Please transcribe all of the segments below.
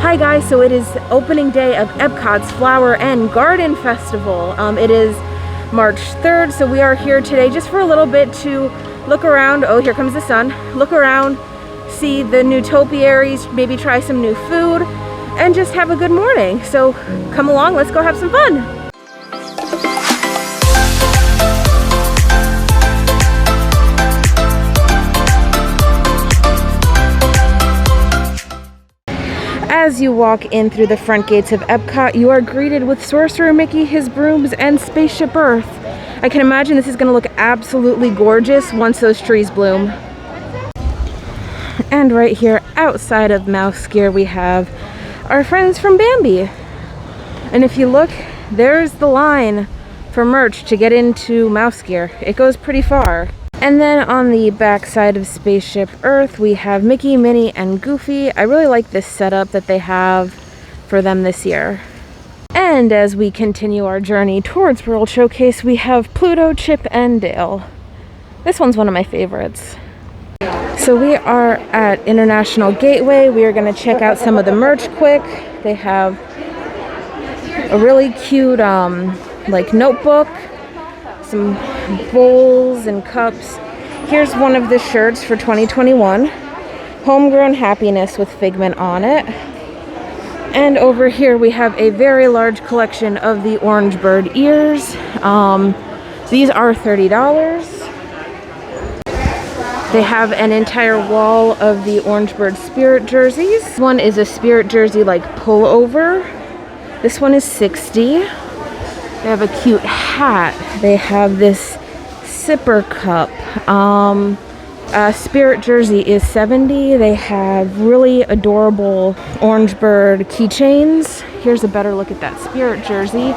Hi guys, so it is opening day of Epcot's Flower and Garden Festival. It is March 3rd, so we are here today just for a little bit to look around. Oh, here comes the sun. Look around, see the new topiaries, maybe try some new food, and just have a good morning. So come along, let's go have some fun. As you walk in through the front gates of Epcot, you are greeted with Sorcerer Mickey, his brooms, and Spaceship Earth. I can imagine this is going to look absolutely gorgeous once those trees bloom. And right here outside of Mouse Gear, we have our friends from Bambi. And if you look, there's the line for merch to get into Mouse Gear. It goes pretty far. And then on the back side of Spaceship Earth, we have Mickey, Minnie, and Goofy. I really like this setup that they have for them this year. And as we continue our journey towards World Showcase, we have Pluto, Chip, and Dale. This one's one of my favorites. So we are at International Gateway. We are going to check out some of the merch quick. They have a really cute like notebook, some bowls and cups. Here's one of the shirts for 2021. Homegrown Happiness with Figment on it. And over here we have a very large collection of the Orange Bird ears. These are $30. They have an entire wall of the Orange Bird Spirit jerseys. This one is a Spirit jersey like pullover. This one is $60. They have a cute hat. They have this sipper cup. Spirit jersey is $70. They have really adorable Orange Bird keychains. Here's a better look at that Spirit jersey.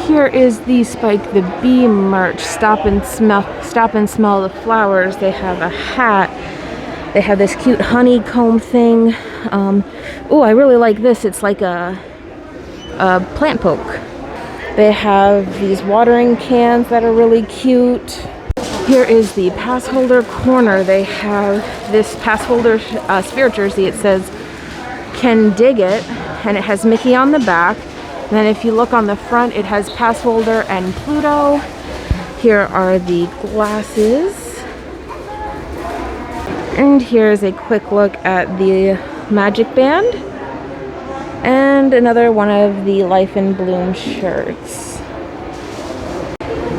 Here is the Spike the Bee merch. Stop and smell the flowers. They have a hat. They have this cute honeycomb thing. Oh, I really like this. It's like a plant poke. They have these watering cans that are really cute. Here is the pass holder corner. They have this pass holder Spirit jersey. It says "Can Dig It," and it has Mickey on the back. And then if you look on the front, it has pass holder and Pluto. Here are the glasses. And here's a quick look at the Magic Band. And another one of the Life in Bloom shirts.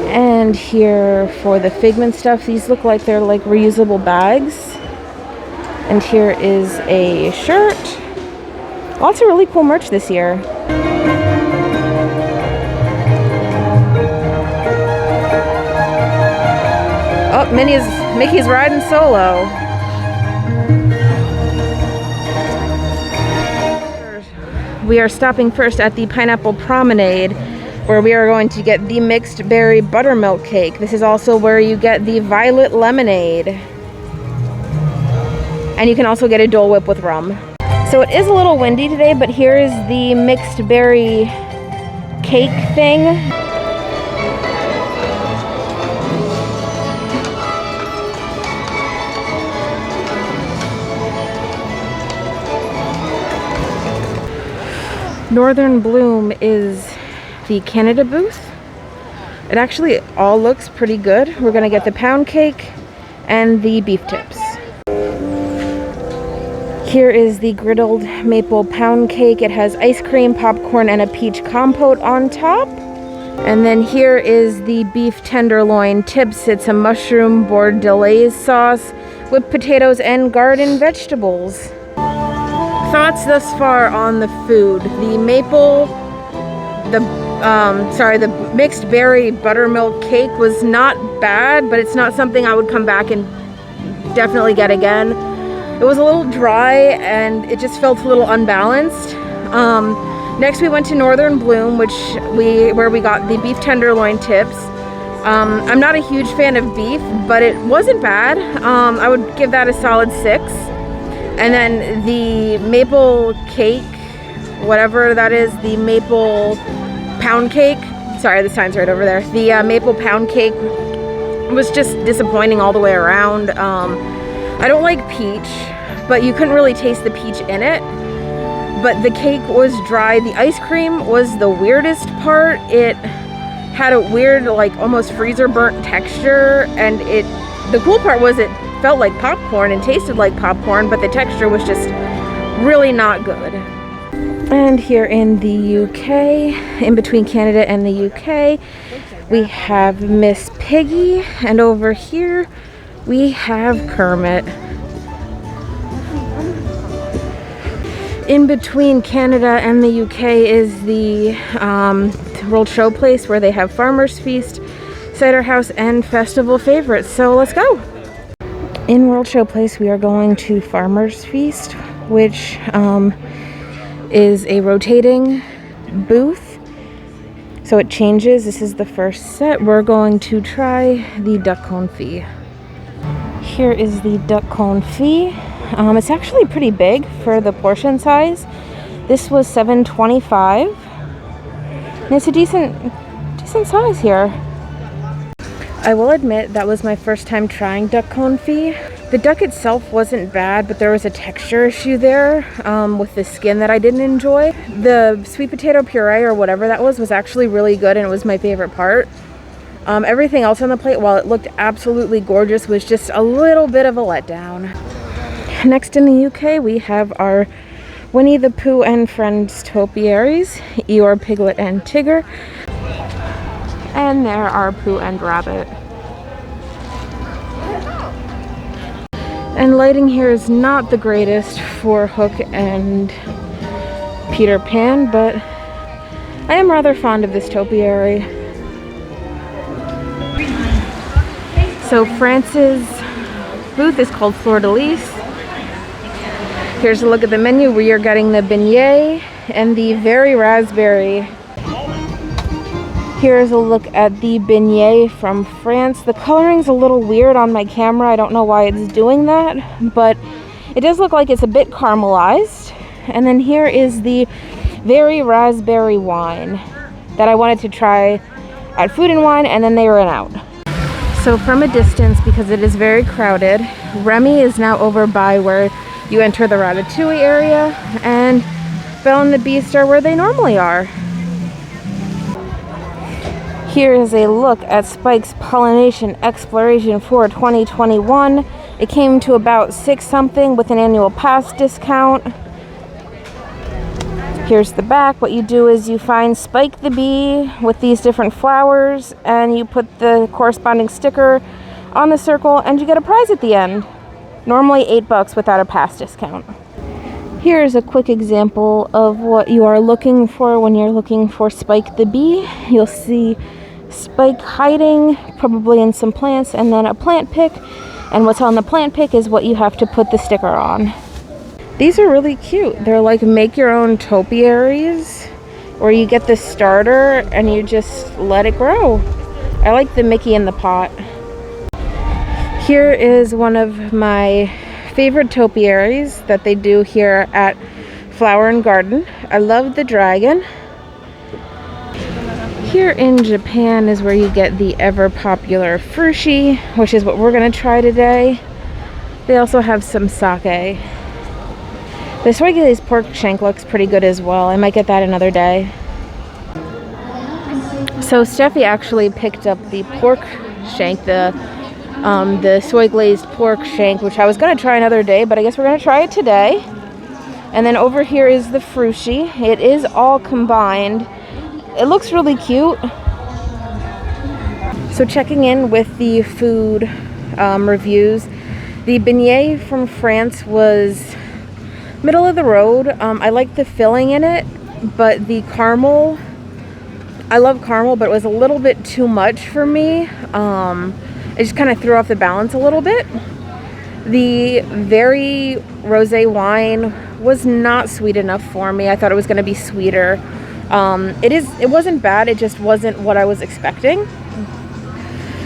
And here for the Figment stuff, these look like they're like reusable bags. And here is a shirt. Lots of really cool merch this year. Oh, Mickey's riding solo. We are stopping first at the Pineapple Promenade, where we are going to get the mixed berry buttermilk cake. This is also where you get the violet lemonade. And you can also get a Dole Whip with rum. So it is a little windy today, but here is the mixed berry cake thing. Northern Bloom is the Canada booth. It actually all looks pretty good. We're gonna get the pound cake and the beef tips. Here is the Griddled maple pound cake. It has ice cream, popcorn, and a peach compote on top. And then here is the beef tenderloin tips. It's a mushroom bordelaise sauce, whipped potatoes, and garden vegetables. Thoughts thus far on the food. The the mixed berry buttermilk cake was not bad, but it's not something I would come back and definitely get again. It was a little dry and it just felt a little unbalanced. Next we went to Northern Bloom, where we got the beef tenderloin tips. I'm not a huge fan of beef, but it wasn't bad. I would give that a solid 6. And then the maple cake, whatever that is, the maple pound cake. Sorry, the sign's right over there. The maple pound cake was just disappointing all the way around. I don't like peach. but you couldn't really taste the peach in it. But the cake was dry. The ice cream was the weirdest part. It had a weird, like almost freezer burnt texture, and the cool part was it felt like popcorn and tasted like popcorn, but the texture was just really not good. And here in the UK, in between Canada and the UK, we have Miss Piggy, and over here we have Kermit. In between Canada and the UK is the World Show Place, where they have Farmer's Feast, Cider House, and Festival Favorites. So let's go. In World Show Place, we are going to Farmer's Feast, which is a rotating booth. So it changes. This is the first set. We're going to try the duck confit. Here is the duck confit. It's actually pretty big for the portion size. This was $7.25. And it's a decent size here. I will admit that was my first time trying duck confit. The duck itself wasn't bad, but there was a texture issue there with the skin that I didn't enjoy. The sweet potato puree or whatever that was actually really good, and it was my favorite part. Everything else on the plate, while it looked absolutely gorgeous, was just a little bit of a letdown. Next in the UK, we have our Winnie the Pooh and Friends Topiaries, Eeyore, Piglet, and Tigger. And there are Pooh and Rabbit. And lighting here is not the greatest for Hook and Peter Pan, but I am rather fond of this topiary. So France's booth is called Fleur de Lys. Here's a look at the menu where you're getting the beignet and the very raspberry. Here's a look at the beignet from France. The coloring's a little weird on my camera. I don't know why it's doing that, but it does look like it's a bit caramelized. And then here is the very raspberry wine that I wanted to try at Food and Wine, and then they ran out. So from a distance, because it is very crowded, Remy is now over by where you enter the Ratatouille area, and Belle and the Beast are where they normally are. Here is a look at Spike's Pollination Exploration for 2021. It came to about $6 something with an annual pass discount. Here's the back. What you do is you find Spike the bee with these different flowers, and you put the corresponding sticker on the circle, and you get a prize at the end. Normally $8 without a pass discount. Here's a quick example of what you are looking for when you're looking for Spike the bee. You'll see Spike hiding, probably in some plants, and then a plant pick. And what's on the plant pick is what you have to put the sticker on. These are really cute. They're like make your own topiaries, where you get the starter and you just let it grow. I like the Mickey in the pot. Here is one of my favorite topiaries that they do here at Flower and Garden. I love the dragon. Here in Japan is where you get the ever popular Frushi, which is what we're going to try today. They also have some sake. The soy glazed pork shank looks pretty good as well. I might get that another day. So Steffi actually picked up the pork shank, the soy glazed pork shank, which I was going to try another day, but I guess we're going to try it today. And then over here is the Frushi. It is all combined. It looks really cute. So checking in with the food reviews, the beignet from France was middle of the road. I like the filling in it, but the caramel, I love caramel, but it was a little bit too much for me. It just kind of threw off the balance a little bit. The very rosé wine was not sweet enough for me. I thought it was going to be sweeter. It wasn't bad, it just wasn't what I was expecting.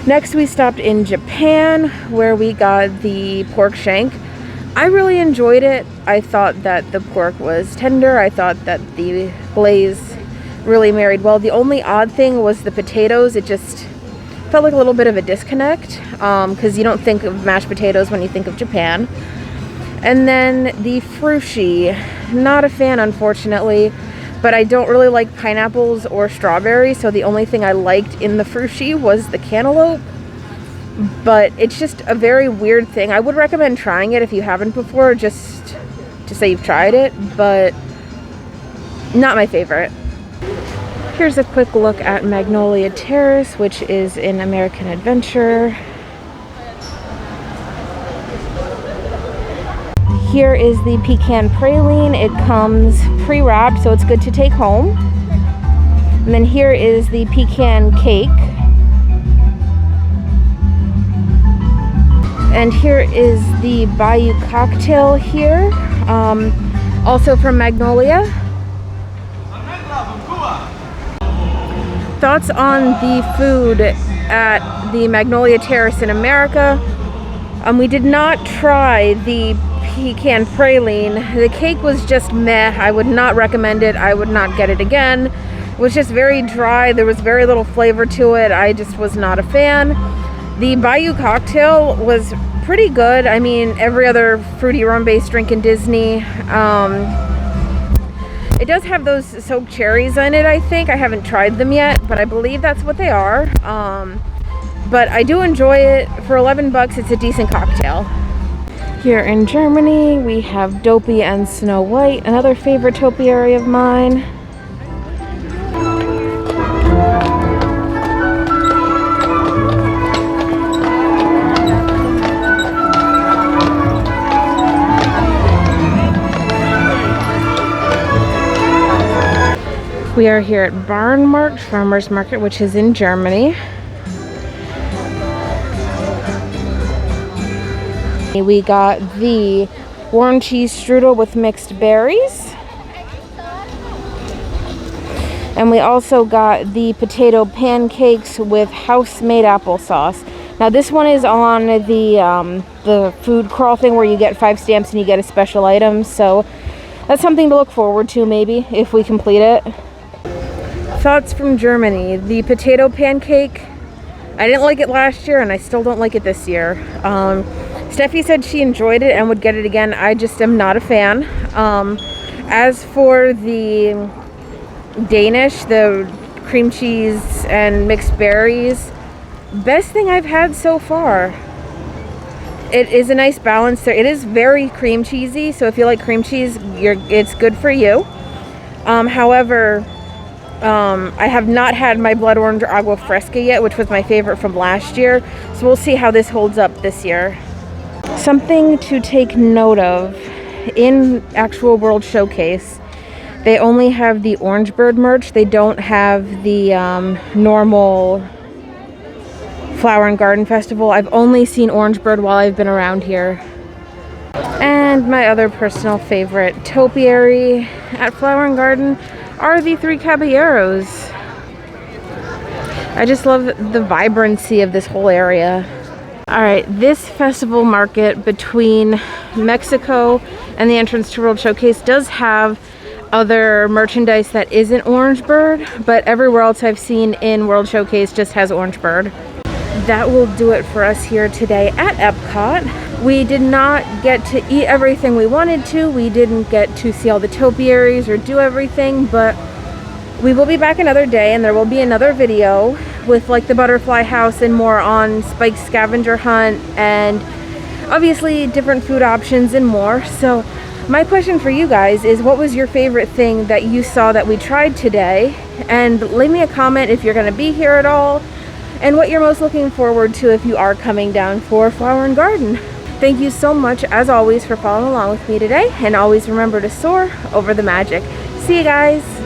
Next we stopped in Japan, where we got the pork shank. I really enjoyed it. I thought that the pork was tender. I thought that the glaze really married well. The only odd thing was the potatoes. It just felt like a little bit of a disconnect, because you don't think of mashed potatoes when you think of Japan. And then the Frushi, not a fan unfortunately, but I don't really like pineapples or strawberries, so the only thing I liked in the Frushi was the cantaloupe. But it's just a very weird thing. I would recommend trying it if you haven't before, just to say you've tried it, but not my favorite. Here's a quick look at Magnolia Terrace, which is in American Adventure. Here is the pecan praline. It comes pre-wrapped, so it's good to take home. And then here is the pecan cake. And here is the Bayou cocktail here, also from Magnolia. Thoughts on the food at the Magnolia Terrace in America. We did not try the pecan praline. The cake was just meh. I would not recommend it. I would not get it again. It was just very dry. There was very little flavor to it. I just was not a fan. The Bayou cocktail was pretty good. I mean, every other fruity rum-based drink in Disney. It does have those soaked cherries in it, I think. I haven't tried them yet, but I believe that's what they are. But I do enjoy it. For 11 bucks, it's a decent cocktail. Here in Germany, we have Dopey and Snow White, another favorite topiary of mine. We are here at Bauernmarkt, Farmer's Market, which is in Germany. We got the warm cheese strudel with mixed berries. And we also got the potato pancakes with house-made applesauce. Now this one is on the food crawl thing where you get 5 stamps and you get a special item. So that's something to look forward to maybe if we complete it. Thoughts from Germany. The potato pancake, I didn't like it last year and I still don't like it this year. Steffi said she enjoyed it and would get it again. I just am not a fan. As for the Danish, the cream cheese and mixed berries, best thing I've had so far. It is a nice balance there. It is very cream cheesy, so if you like cream cheese, it's good for you. However, I have not had my blood orange or agua fresca yet, which was my favorite from last year. So we'll see how this holds up this year. Something to take note of, in actual World Showcase, they only have the Orange Bird merch. They don't have the normal Flower and Garden Festival. I've only seen Orange Bird while I've been around here. And my other personal favorite topiary at Flower and Garden are the Three Caballeros. I just love the vibrancy of this whole area. Alright, this festival market between Mexico and the entrance to World Showcase does have other merchandise that isn't Orange Bird, but everywhere else I've seen in World Showcase just has Orange Bird. That will do it for us here today at Epcot. We did not get to eat everything we wanted to. We didn't get to see all the topiaries or do everything, but we will be back another day and there will be another video with like the butterfly house and more on Spike's Scavenger Hunt and obviously different food options and more. So my question for you guys is, what was your favorite thing that you saw that we tried today? And leave me a comment if you're going to be here at all and what you're most looking forward to if you are coming down for Flower and Garden. Thank you so much as always for following along with me today, and always remember to soar over the magic. See you guys.